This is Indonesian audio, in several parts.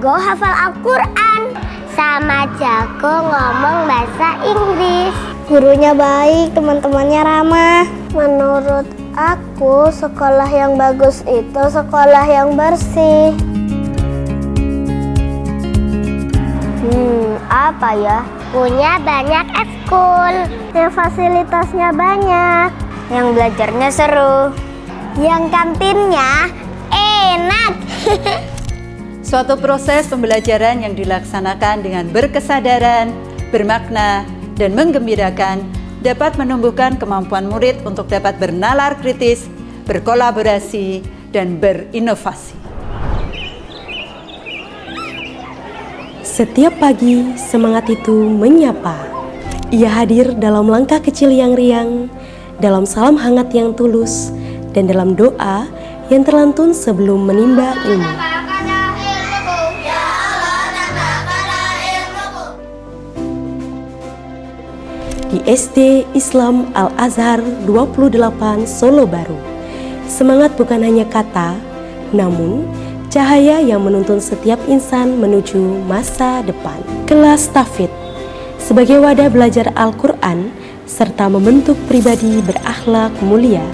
jago hafal Al-Quran, sama jago ngomong bahasa Inggris. Gurunya baik, teman-temannya ramah. Menurut aku, sekolah yang bagus itu sekolah yang bersih. Apa ya? Punya banyak ekskul, yang fasilitasnya banyak, yang belajarnya seru, yang kantinnya enak. Suatu proses pembelajaran yang dilaksanakan dengan berkesadaran, bermakna, dan menggembirakan dapat menumbuhkan kemampuan murid untuk dapat bernalar kritis, berkolaborasi, dan berinovasi. Setiap pagi, semangat itu menyapa. Ia hadir dalam langkah kecil yang riang, dalam salam hangat yang tulus, dan dalam doa yang terlantun sebelum menimba ilmu. Di SD Islam Al-Azhar 28 Solo Baru, semangat bukan hanya kata, namun cahaya yang menuntun setiap insan menuju masa depan. Kelas Tahfidz sebagai wadah belajar Al-Quran serta membentuk pribadi berakhlak mulia.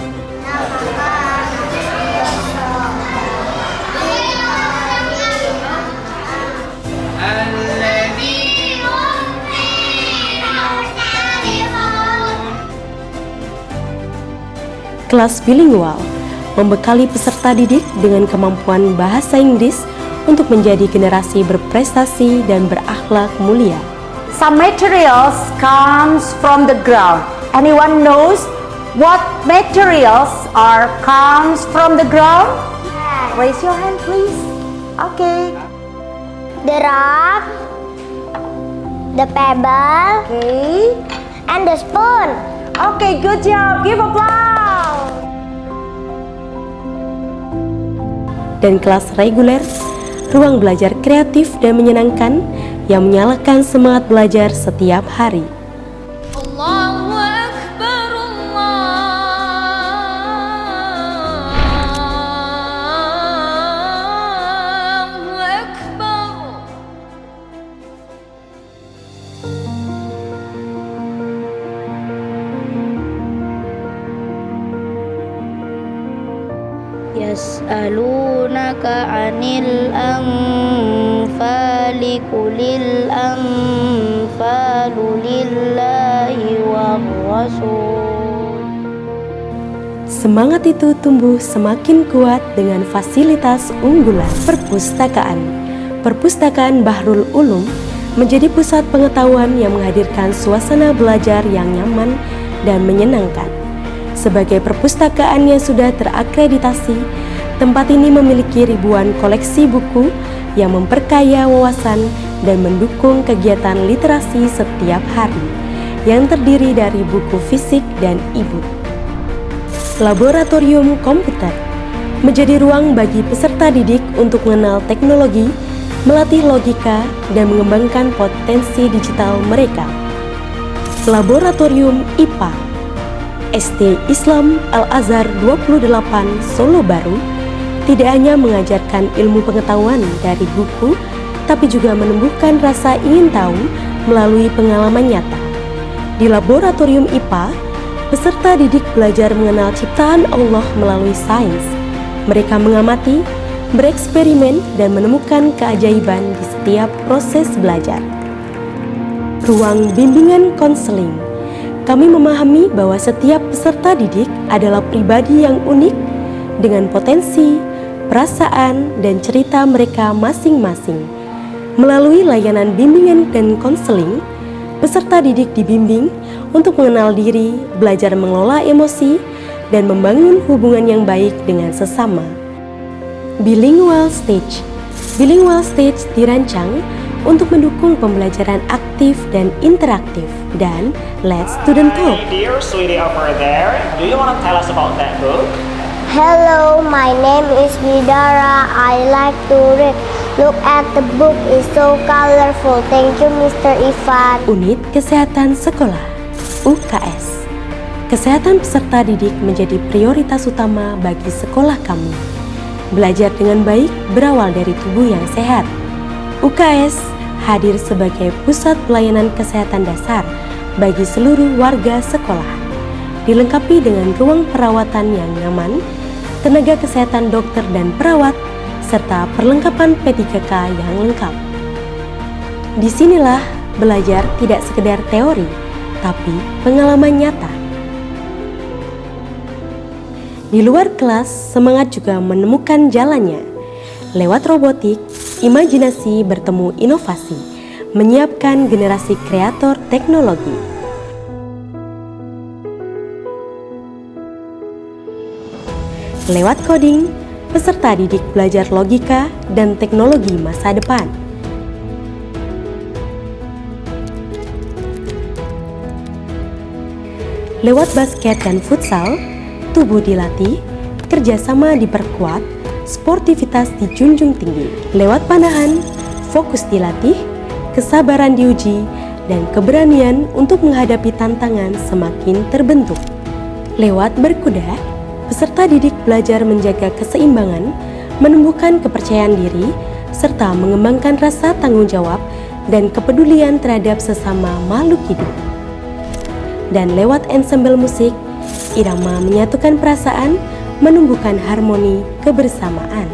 Kelas bilingual membekali peserta didik dengan kemampuan bahasa Inggris untuk menjadi generasi berprestasi dan berakhlak mulia. Some materials comes from the ground. Anyone knows what materials comes from the ground? Raise your hand, please. Okay. The rock, the pebble, Okay. and the spoon. Okay, good job. Give applause. Dan kelas reguler, ruang belajar kreatif dan menyenangkan yang menyalakan semangat belajar setiap hari. Allahu Akbar, Allahu Akbar. Yas'alunaka 'anil anfali qulil anfalu lillahi war rasul. Semangat itu tumbuh semakin kuat dengan fasilitas unggulan. Perpustakaan Bahrul Ulum menjadi pusat pengetahuan yang menghadirkan suasana belajar yang nyaman dan menyenangkan. Sebagai perpustakaan yang sudah terakreditasi, tempat ini memiliki ribuan koleksi buku yang memperkaya wawasan dan mendukung kegiatan literasi setiap hari, yang terdiri dari buku fisik dan e-book. Laboratorium komputer menjadi ruang bagi peserta didik untuk mengenal teknologi, melatih logika, dan mengembangkan potensi digital mereka. Laboratorium IPA SD Islam Al-Azhar 28 Solo Baru tidak hanya mengajarkan ilmu pengetahuan dari buku, tapi juga menumbuhkan rasa ingin tahu melalui pengalaman nyata. Di Laboratorium IPA, peserta didik belajar mengenal ciptaan Allah melalui sains. Mereka mengamati, bereksperimen, dan menemukan keajaiban di setiap proses belajar. Ruang bimbingan konseling. Kami memahami bahwa setiap peserta didik adalah pribadi yang unik dengan potensi, perasaan, dan cerita mereka masing-masing. Melalui layanan bimbingan dan konseling, peserta didik dibimbing untuk mengenal diri, belajar mengelola emosi, dan membangun hubungan yang baik dengan sesama. Bilingual Stage. Bilingual Stage dirancang untuk mendukung pembelajaran aktif dan interaktif. Dan Let's Student Talk. Hi, dear sweetie over there, do you want to tell us about that book? Hello, my name is Widara. I like to read. Look at the book, it's so colorful. Thank you, Mr. Ivan. Unit Kesehatan Sekolah UKS. Kesehatan peserta didik menjadi prioritas utama bagi sekolah kami. Belajar dengan baik berawal dari tubuh yang sehat. UKS hadir sebagai pusat pelayanan kesehatan dasar bagi seluruh warga sekolah, dilengkapi dengan ruang perawatan yang nyaman, tenaga kesehatan dokter dan perawat, serta perlengkapan P3K yang lengkap. Disinilah belajar tidak sekedar teori, tapi pengalaman nyata. Di luar kelas, semangat juga menemukan jalannya. Lewat robotik, imajinasi bertemu inovasi, menyiapkan generasi kreator teknologi. Lewat coding, peserta didik belajar logika dan teknologi masa depan. Lewat basket dan futsal, tubuh dilatih, kerjasama diperkuat, sportivitas dijunjung tinggi. Lewat panahan, fokus dilatih, kesabaran diuji, dan keberanian untuk menghadapi tantangan semakin terbentuk. Lewat berkuda, peserta didik belajar menjaga keseimbangan, menumbuhkan kepercayaan diri, serta mengembangkan rasa tanggung jawab dan kepedulian terhadap sesama makhluk hidup. Dan lewat ensemble musik, irama menyatukan perasaan, menumbuhkan harmoni kebersamaan.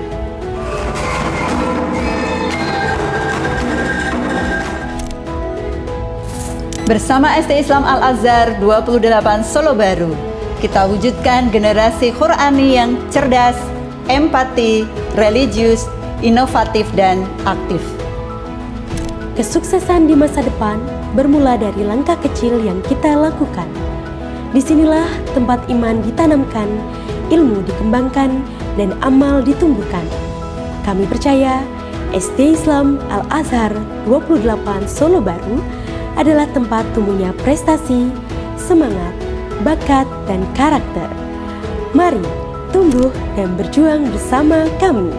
Bersama SD Islam Al-Azhar 28 Solo Baru, kita wujudkan generasi Qur'ani yang cerdas, empati, religius, inovatif, dan aktif. Kesuksesan di masa depan bermula dari langkah kecil yang kita lakukan. Disinilah tempat iman ditanamkan, ilmu dikembangkan, dan amal ditumbuhkan. Kami percaya SD Islam Al-Azhar 28 Solo Baru adalah tempat tumbuhnya prestasi, semangat, bakat, dan karakter. Mari tumbuh dan berjuang bersama kami.